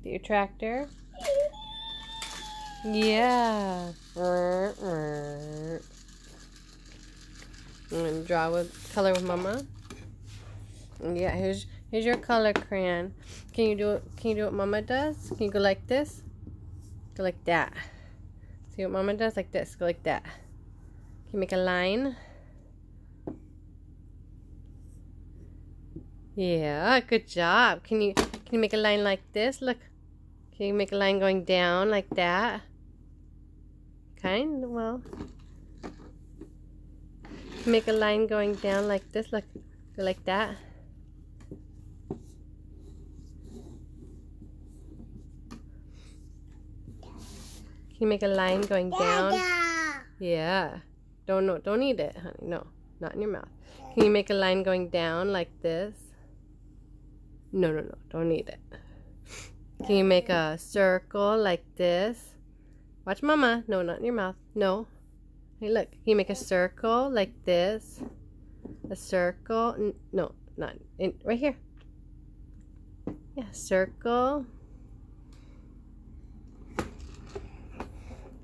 your tractor? Yeah. I'm gonna draw with color with Mama. Yeah, here's your color crayon. Can you do what Mama does? Can you go like this? Go like that. See what Mama does? Like this. Go like that. Can you make a line? Yeah, good job. Can you make a line like this? Look. Can you make a line going down like that? Well. Make a line going down like this. Look. Go like that. Can you make a line going down? Yeah. Don't eat it, honey. No, not in your mouth. Can you make a line going down like this? No. Don't eat it. Can you make a circle like this? Watch Mama. No, not in your mouth. No. Hey, look. Can you make a circle like this? A circle. No, not in. Right here. Yeah, circle.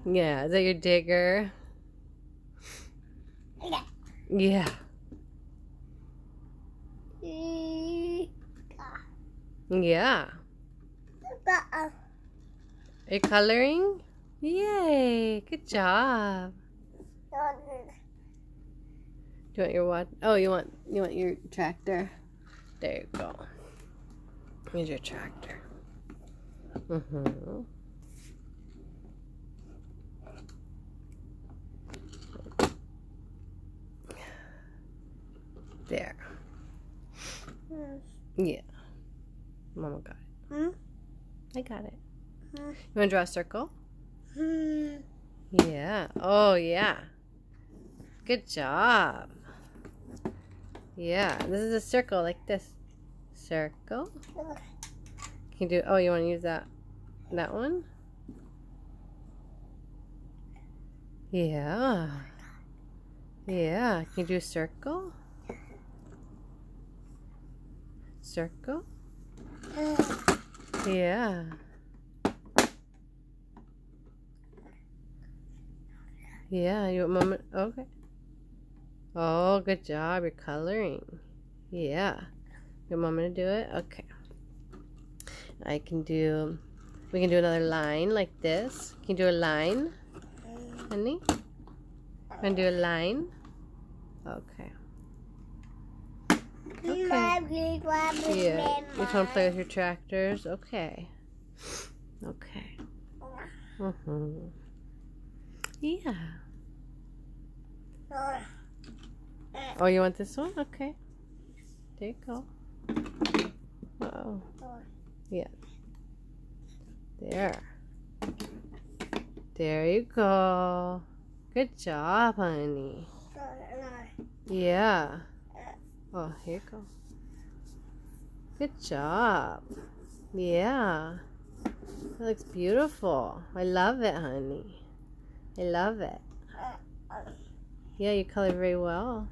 Yeah, is that your digger? Yeah. Yeah. Are you coloring? Yay! Good job. Do you want your what? Oh, you want your tractor? There you go. Here's your tractor. There. Yeah. Mama got it. I got it. You want to draw a circle? Yeah. Oh, yeah. Good job. Yeah. This is a circle like this. Circle. Can you do... Oh, you want to use that one? Yeah. Yeah. Can you do a circle? Circle? Yeah. Yeah, you want Mama? Okay. Oh, good job. You're coloring. Yeah. You want Mama to do it? Okay. We can do another line like this. Can you do a line? Honey? Can you do a line? Okay. Okay. Yeah. You just want to play with your tractors? Okay. Okay. Yeah. Oh, you want this one? Okay. There you go. Uh-oh. Yeah. There. There you go. Good job, honey. Yeah. Oh, here you go. Good job. Yeah. That looks beautiful. I love it, honey. I love it. Yeah, you colored very well.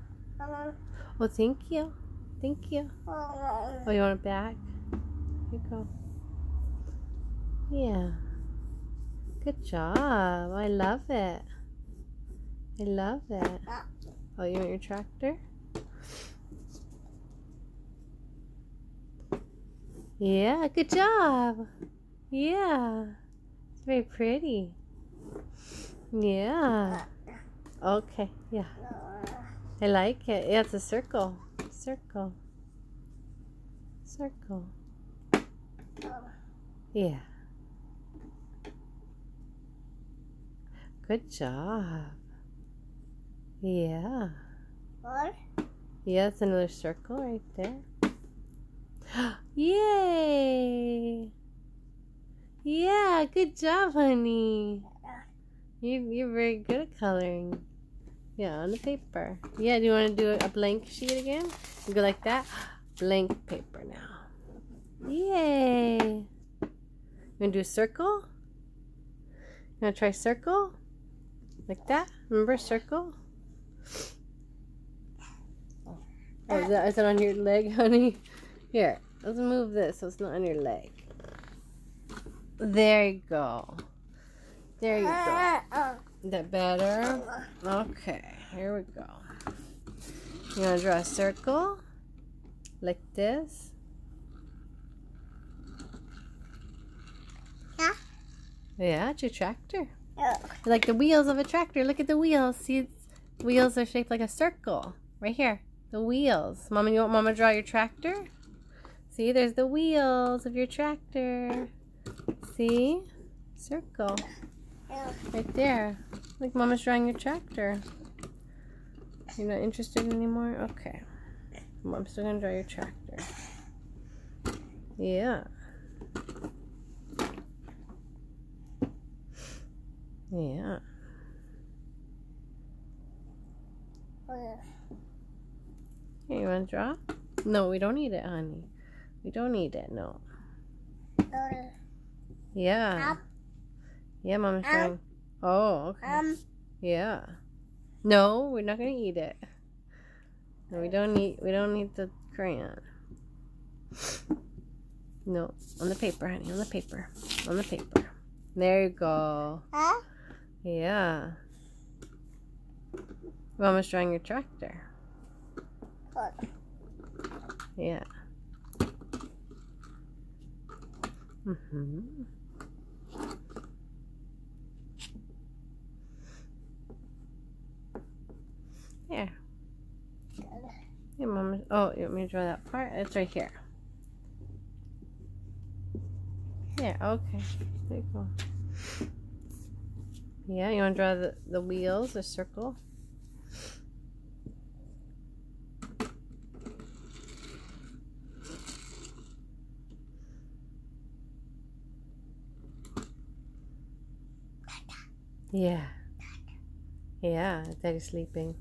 Oh, thank you. Thank you. Oh, you want it back? Here you go. Yeah. Good job. I love it. I love it. Oh, you want your tractor? Yeah, good job. Yeah. It's very pretty. Yeah. Okay, yeah. I like it. Yeah, it's a circle. Circle. Circle. Yeah. Good job. Yeah. What? Yeah, it's another circle right there. Yay! Yeah, good job, honey. You're very good at coloring. Yeah, on the paper. Yeah, do you want to do a blank sheet again? You go like that. Blank paper now. Yay! You want to do a circle? You want to try circle? Like that? Remember circle? Oh, is that on your leg, honey? Here, let's move this so it's not on your leg. There you go. There you go. Is that better? Okay, here we go. You want to draw a circle? Like this? Yeah. Yeah, it's your tractor. Like the wheels of a tractor. Look at the wheels. See, the wheels are shaped like a circle. Right here. The wheels. Mama, you want Mama to draw your tractor? See, there's the wheels of your tractor. See? Circle. Right there. Like Mama's drawing your tractor. You're not interested anymore? Okay. I'm still going to draw your tractor. Yeah. Yeah. Here, you want to draw? No, we don't need it, honey. We don't need it, no. Yeah. Yeah, Mama's drawing. Oh, okay. Yeah. No, we're not going to eat it. No, we don't need the crayon. No, on the paper, honey, on the paper. On the paper. There you go. Yeah. Mama's drawing your tractor. Yeah. Here. Here, Mama. Oh, you want me to draw that part? It's right here. Here, okay. There you go. Yeah, you want to draw the wheels, the circle? Yeah. Yeah, Daddy's sleeping.